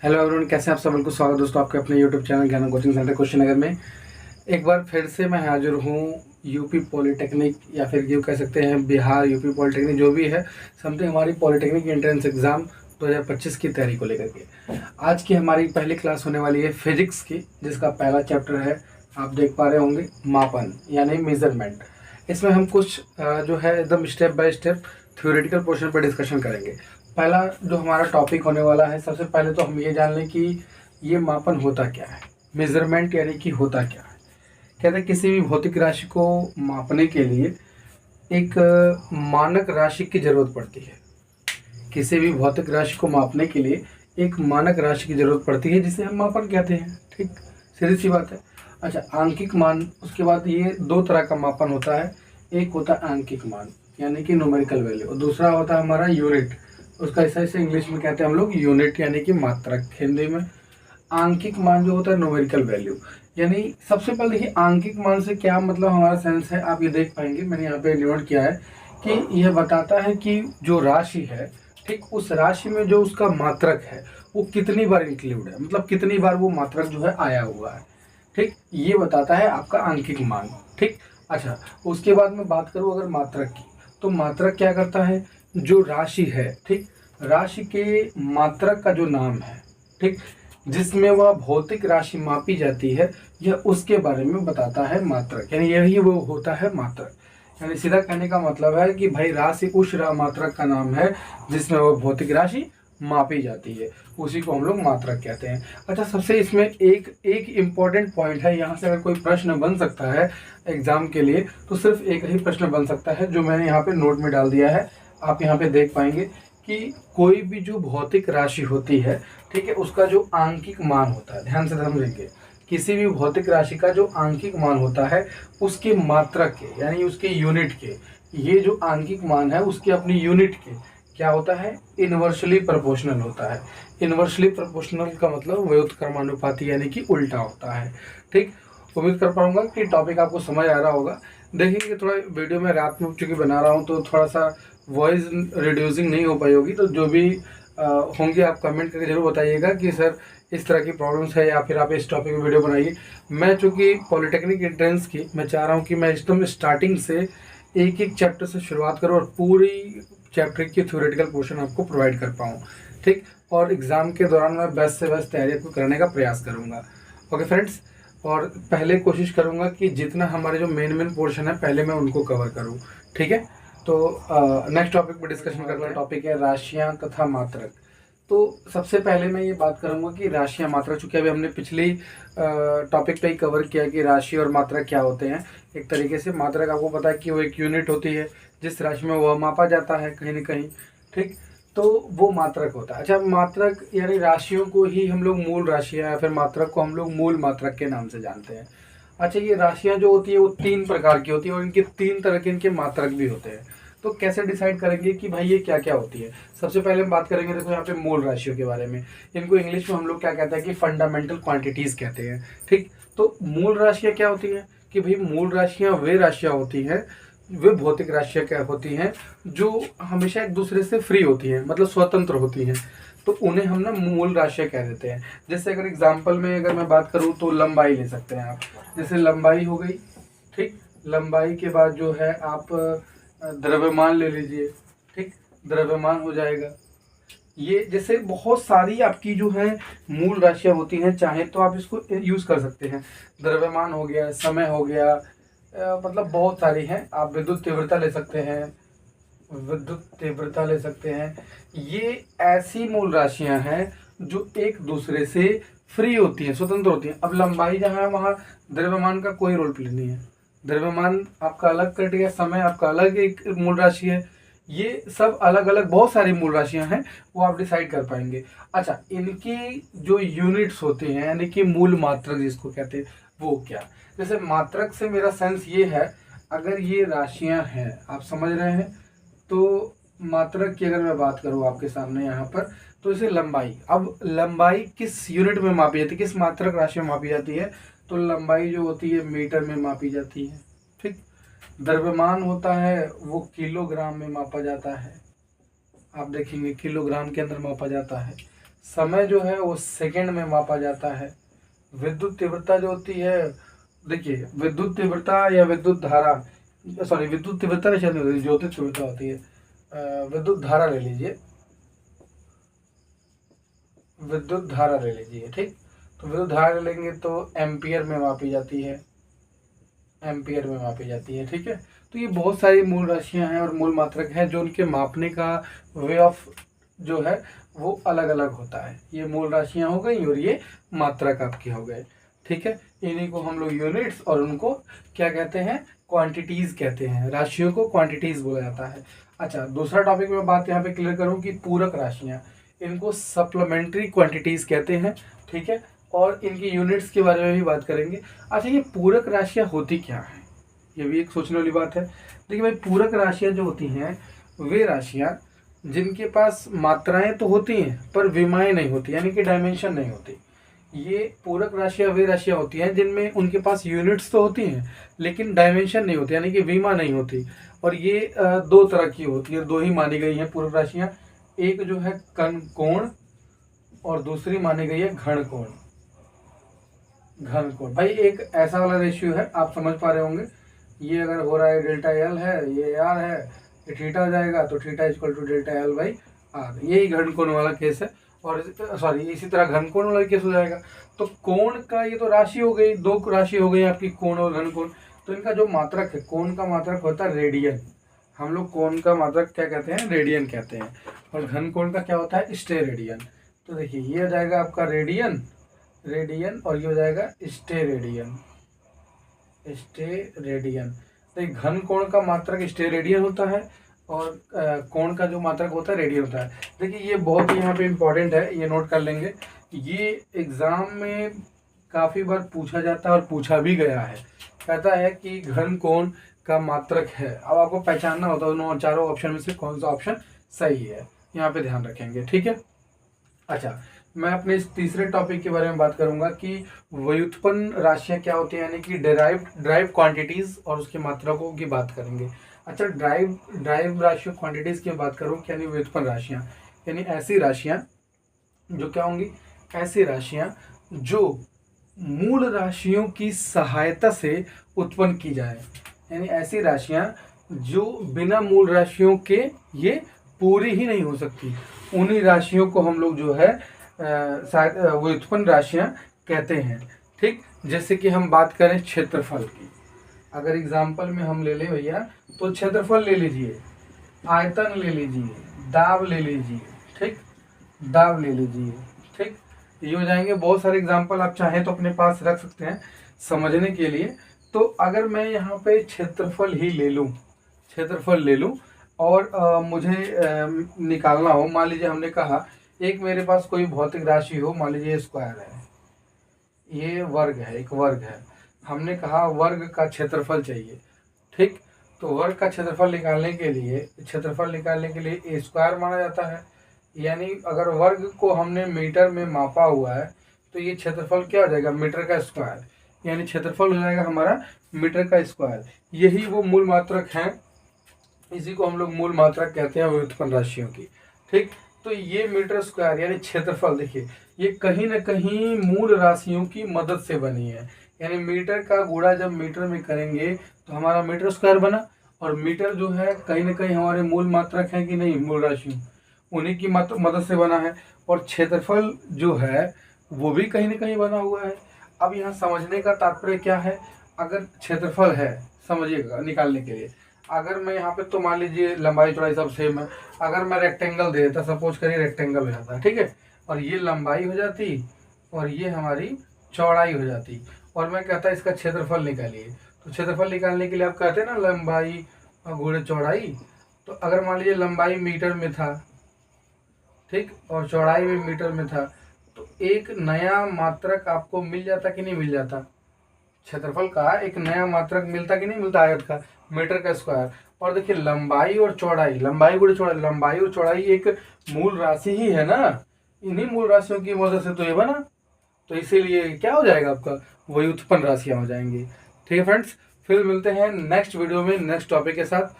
Hello everyone, कैसे हैं आप सब? बिल्कुल स्वागत दोस्तों आपके अपने यूट्यूब चैनल ज्ञान कोचिंग सेंटर कुशीनगर में। एक बार फिर से मैं हाजिर हूँ यूपी पॉलिटेक्निक या फिर यूँ कह सकते हैं बिहार यूपी पॉलिटेक्निक जो भी है, समथिंग हमारी पॉलिटेक्निक एंट्रेंस एग्ज़ाम 2025 की तैयारी को लेकर के। आज की हमारी पहली क्लास होने वाली है फिजिक्स की, जिसका पहला चैप्टर है, आप देख पा रहे होंगे, मापन यानी मेजरमेंट। इसमें हम कुछ जो है एकदम step by step theoretical portion पर डिस्कशन करेंगे। पहला जो हमारा टॉपिक होने वाला है, सबसे पहले तो हम ये जान लें कि ये मापन होता क्या है। मेजरमेंट यानी कि होता क्या है। कहते हैं किसी भी भौतिक राशि को मापने के लिए एक मानक राशि की जरूरत पड़ती है। किसी भी भौतिक राशि को मापने के लिए एक मानक राशि की जरूरत पड़ती है, जिसे हम मापन कहते हैं। ठीक, सीधी सी बात है। अच्छा, आंकिक मान, उसके बाद ये दो तरह का मापन होता है। एक होता है आंकिक मान यानी कि न्यूमेरिकल वैल्यू, और दूसरा होता है हमारा यूनिट। उसका ऐसा ऐसे इंग्लिश में कहते हैं हम लोग यूनिट यानी कि मात्रक हिंदी में। आंकिक मान जो होता है न्यूमेरिकल वैल्यू, यानी सबसे पहले देखिए आंकिक मान से क्या मतलब हमारा सेंस है। आप ये देख पाएंगे, मैंने यहाँ पे नोट किया है कि यह बताता है कि जो राशि है, ठीक, उस राशि में जो उसका मात्रक है वो कितनी बार इंक्लूड है, मतलब कितनी बार वो मात्रक जो है आया हुआ है। ठीक, ये बताता है आपका आंकिक मान। ठीक, अच्छा, उसके बाद में बात करूँ अगर मात्रक की, तो मात्रक क्या करता है, जो राशि है, ठीक, राशि के मात्रक का जो नाम है, ठीक, जिसमें वह भौतिक राशि मापी जाती है, यह उसके बारे में बताता है मात्रक, यानी यही वो होता है मात्रक। यानी सीधा कहने का मतलब है कि भाई राशि उस मात्रक का नाम है जिसमें वह भौतिक राशि मापी जाती है, उसी को हम लोग मात्रक कहते हैं। अच्छा, सबसे इसमें एक एक इम्पॉर्टेंट पॉइंट है, यहाँ से अगर कोई प्रश्न बन सकता है एग्जाम के लिए, तो सिर्फ एक ही प्रश्न बन सकता है जो मैंने यहाँ पे नोट में डाल दिया है। आप यहाँ पे देख पाएंगे कि कोई भी जो भौतिक राशि होती है, ठीक है, उसका जो आंकिक मान होता है, ध्यान से समझेंगे, किसी भी भौतिक राशि का जो आंकिक मान होता है उसके मात्रक के यानी उसके यूनिट के, ये जो आंकिक मान है उसके अपनी यूनिट के क्या होता है, इनवर्सली प्रोपोर्शनल होता है। इनवर्सली प्रोपोर्शनल का मतलब व्युत्क्रमानुपाती यानी कि उल्टा होता है। ठीक, उम्मीद कर पाऊंगा कि टॉपिक आपको समझ आ रहा होगा। देखिए कि थोड़ा वीडियो में रात में चूंकि बना रहा हूँ तो थोड़ा सा वॉइस रिड्यूसिंग नहीं हो पाई होगी, तो जो भी होंगे आप कमेंट करके जरूर बताइएगा कि सर इस तरह की प्रॉब्लम्स है, या फिर आप इस टॉपिक में वीडियो बनाइए। मैं चूंकि पॉलिटेक्निक एंट्रेंस की मैं चाह रहा हूँ कि मैं एकदम स्टार्टिंग से एक एक चैप्टर से शुरुआत करूँ और पूरी चैप्टर की थ्योरेटिकल पोर्शन आपको प्रोवाइड कर पाऊँ। ठीक, और एग्ज़ाम के दौरान मैं बेस्ट से बेस्ट तैयारी आपको करने का प्रयास करूँगा। ओके फ्रेंड्स, और पहले कोशिश करूँगा कि जितना हमारे जो मेन पोर्शन है पहले मैं उनको कवर करूँ। ठीक है, तो नेक्स्ट टॉपिक पर डिस्कशन करते हैं। टॉपिक है राशियाँ तथा मात्रक। तो सबसे पहले मैं ये बात करूंगा कि राशियाँ मात्रक, चूंकि अभी हमने पिछली टॉपिक पे ही कवर किया कि राशि और मात्रक क्या होते हैं। एक तरीके से मात्रक आपको पता है कि वो एक यूनिट होती है जिस राशि में वह मापा जाता है कहीं ना कहीं। ठीक, तो वो मात्रक होता है। अच्छा, मात्रक यानी राशियों को ही हम लोग मूल राशियाँ या फिर मात्रक को हम लोग मूल मात्रक के नाम से जानते हैं। अच्छा, ये राशियाँ जो होती है वो तीन प्रकार की होती है और इनके तीन तरह के इनके मात्रक भी होते हैं। तो कैसे डिसाइड करेंगे कि भाई ये क्या क्या होती है। सबसे पहले हम बात करेंगे, देखो यहाँ पे मूल राशियों के बारे में। इनको इंग्लिश में हम लोग क्या कहते हैं कि फंडामेंटल क्वांटिटीज कहते हैं। ठीक, तो मूल राशियाँ क्या होती हैं कि भाई मूल राशियाँ वे राशियाँ होती हैं, वे भौतिक राशियाँ क्या होती हैं जो हमेशा एक दूसरे से फ्री होती हैं, मतलब स्वतंत्र होती हैं। तो उन्हें हम ना मूल राशियाँ कह देते हैं। जैसे अगर एग्जाम्पल में अगर मैं बात करूँ तो लंबाई ले सकते हैं आप। जैसे लंबाई हो गई, ठीक, लंबाई के बाद जो है आप द्रव्यमान ले लीजिए। ठीक, द्रव्यमान हो जाएगा। ये जैसे बहुत सारी आपकी जो है मूल राशियां होती हैं, चाहे तो आप इसको यूज कर सकते हैं। द्रव्यमान हो गया, समय हो गया, मतलब बहुत सारी हैं। आप विद्युत तीव्रता ले सकते हैं, विद्युत तीव्रता ले सकते हैं। ये ऐसी मूल राशियां हैं जो एक दूसरे से फ्री होती हैं, स्वतंत्र होती हैं। अब लंबाई जहाँ है वहाँ द्रव्यमान का कोई रोल प्ले नहीं है। द्रव्यमान आपका अलग कट गया, समय आपका अलग एक मूल राशि है। ये सब अलग अलग बहुत सारी मूल राशियां हैं, वो आप डिसाइड कर पाएंगे। अच्छा, इनकी जो यूनिट्स होते हैं यानी कि मूल मात्रक जिसको कहते हैं, वो क्या। जैसे मात्रक से मेरा सेंस ये है, अगर ये राशियां हैं, आप समझ रहे हैं, तो मात्रक की अगर मैं बात करूँ आपके सामने यहाँ पर, तो इसे लंबाई, अब लंबाई किस यूनिट में मापी जाती है, किस मात्रक राशि में मापी जाती है, तो लंबाई जो होती है मीटर में मापी जाती है। ठीक, द्रव्यमान होता है वो किलोग्राम में मापा जाता है, आप देखेंगे किलोग्राम के अंदर मापा जाता है। समय जो है वो सेकंड में मापा जाता है। विद्युत तीव्रता जो होती है, देखिए विद्युत तीव्रता या विद्युत धारा, सॉरी विद्युत तीव्रता नहीं शायद होती, ज्योतिष तीव्रता होती है। विद्युत धारा ले लीजिए, विद्युत धारा ले लीजिए, ठीक। तो विद्युत धारा ले लेंगे तो एम्पियर में मापी जाती है, एम्पियर में मापी जाती है, ठीक है। तो ये बहुत सारी मूल राशियां हैं और मूल मात्रक हैं जो उनके मापने का वे ऑफ जो है वो अलग अलग होता है। ये मूल राशियां हो गई और ये मात्रक आपके हो गए, ठीक है। इन्हीं को हम लोग यूनिट्स और उनको क्या कहते हैं, क्वांटिटीज कहते हैं। राशियों को क्वांटिटीज बोला जाता है। अच्छा, दूसरा टॉपिक मैं बात यहाँ पे क्लियर करूँ कि पूरक राशियाँ, इनको सप्लीमेंट्री क्वांटिटीज कहते हैं, ठीक है। और इनकी यूनिट्स के बारे में भी बात करेंगे। अच्छा, ये पूरक राशियाँ होती क्या हैं, ये भी एक सोचने वाली बात है। देखिए भाई, पूरक राशियाँ जो होती हैं वे राशियाँ जिनके पास मात्राएं तो होती हैं पर विमाएं नहीं होती, यानी कि डायमेंशन नहीं होती। ये पूरक राशियाँ वे राशियाँ होती हैं जिनमें उनके पास यूनिट्स तो होती हैं लेकिन डायमेंशन नहीं होती, यानी कि विमा नहीं होती। और ये दो तरह की होती है, दो ही मानी गई हैं पूरक राशियाँ। एक जो है कर्ण कोण और दूसरी मानी गई है घन कोण। घन कोण भाई एक ऐसा वाला रेशियो है, आप समझ पा रहे होंगे। ये अगर हो रहा है डेल्टा एल है, ये आर है, ये थीटा हो जाएगा तो theta equal to delta L by R, यही घन कोण वाला केस है। और सॉरी इसी तरह घन कोण वाला केस हो जाएगा। तो कोण का ये तो राशि हो गई, दो राशि हो गई आपकी, कोण और घन कोण। तो इनका जो मात्रक है, कोण का मात्रक होता है रेडियन। हम लोग कोण का मात्रक क्या कहते हैं, रेडियन कहते हैं। और घन कोण का क्या होता है, स्टेरेडियन। तो देखिए ये हो जाएगा आपका रेडियन, रेडियन, और ये हो जाएगा स्टेरेडियन, स्टेरेडियन। तो घन कोण का मात्रक स्टेरेडियन होता है और कोण का जो मात्रक होता है रेडियन होता है। देखिए ये बहुत ही यहाँ पे इम्पोर्टेंट है, ये नोट कर लेंगे। ये एग्जाम में काफ़ी बार पूछा जाता है और पूछा भी गया है। कहता है कि घन कोण का मात्रक है। अब आपको पहचानना होता है उन चारों ऑप्शन में से कौन सा ऑप्शन सही है, यहाँ पे ध्यान रखेंगे, ठीक है। अच्छा, मैं अपने इस तीसरे टॉपिक के बारे में बात करूंगा कि व्युत्पन्न राशियां क्या होती हैं, यानी कि ड्राइव क्वांटिटीज और उसकी मात्रकों की बात करेंगे। अच्छा, ड्राइव राशियों क्वांटिटीज की बात करूं, यानी व्युत्पन्न राशियां, यानी ऐसी राशियां जो क्या होंगी, ऐसी राशियां जो मूल राशियों की सहायता से उत्पन्न की जाए, यानी ऐसी राशियां जो बिना मूल राशियों के ये पूरी ही नहीं हो सकती। उन्हीं राशियों को हम लोग जो है व्युत्पन्न राशियां कहते हैं, ठीक। जैसे कि हम बात करें क्षेत्रफल की, अगर एग्जाम्पल में हम ले लें भैया, तो क्षेत्रफल ले लीजिए, आयतन ले लीजिए, दाब ले लीजिए, ठीक, दाब ले लीजिए, ठीक। ये हो जाएंगे बहुत सारे एग्जाम्पल, आप चाहें तो अपने पास रख सकते हैं समझने के लिए। तो अगर मैं यहाँ पे क्षेत्रफल ही ले लूँ, क्षेत्रफल ले लूँ और मुझे निकालना हो, मान लीजिए हमने कहा एक मेरे पास कोई भौतिक राशि हो, मान लीजिए स्क्वायर है, ये वर्ग है, एक वर्ग है। हमने कहा वर्ग का क्षेत्रफल चाहिए, ठीक। तो वर्ग का क्षेत्रफल निकालने के लिए ए स्क्वायर माना जाता है। यानी अगर वर्ग को हमने मीटर में मापा हुआ है तो ये क्षेत्रफल क्या हो जाएगा, मीटर का स्क्वायर, यानी क्षेत्रफल हो जाएगा हमारा मीटर का स्क्वायर। यही वो मूल मात्रक हैं, इसी को हम लोग मूल मात्रक कहते हैं व्युत्पन्न राशियों की, ठीक। तो ये मीटर स्क्वायर यानी क्षेत्रफल, देखिए ये कहीं ना कहीं मूल राशियों की मदद से बनी है। यानी मीटर का गुणा जब मीटर में करेंगे तो हमारा मीटर स्क्वायर बना, और मीटर जो है कहीं ना कहीं हमारे मूल मात्रक है कि नहीं, मूल राशियों, उन्हीं की मदद से बना है। और क्षेत्रफल जो है वो भी कहीं ना कहीं बना हुआ है। अब यहाँ समझने का तात्पर्य क्या है, अगर क्षेत्रफल है, समझिएगा निकालने के लिए, अगर मैं यहाँ पे तो मान लीजिए लंबाई चौड़ाई सब सेम है, अगर मैं रेक्टेंगल दे देता, सपोज करिए रेक्टेंगल हो जाता, ठीक है, और ये लंबाई हो जाती और ये हमारी चौड़ाई हो जाती, और मैं कहता इसका क्षेत्रफल निकालिए। तो क्षेत्रफल निकालने के लिए आप कहते हैं ना लंबाई गुणे चौड़ाई। तो अगर मान लीजिए लंबाई मीटर में था, ठीक, और चौड़ाई भी मीटर में था, तो एक नया मात्रक आपको मिल जाता कि नहीं मिल जाता, क्षेत्रफल का एक नया मात्रक मिलता कि नहीं मिलता, आयत का, मीटर का स्क्वायर। और देखिए लंबाई और चौड़ाई, लंबाई गुणे चौड़ाई, लंबाई और चौड़ाई एक मूल राशि ही है ना, इन्हीं मूल राशियों की मदद से तो ये बना। तो इसीलिए क्या हो जाएगा आपका, व्युत्पन्न राशियां हो जाएंगी, ठीक है फ्रेंड्स। फिर मिलते हैं नेक्स्ट वीडियो में नेक्स्ट टॉपिक के साथ।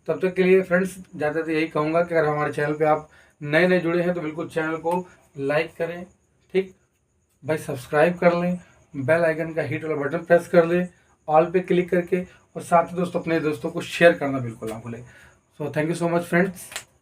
तब तक के लिए फ्रेंड्स ज़्यादातर यही कहूँगा कि अगर हमारे चैनल पे आप नए जुड़े हैं तो बिल्कुल चैनल को लाइक करें, ठीक भाई, सब्सक्राइब कर लें, बेल आइकन का हिट वाला बटन प्रेस कर लें ऑल पे क्लिक करके, और साथ ही दोस्तों अपने दोस्तों को शेयर करना बिल्कुल ना भूलें। So thank you so much friends.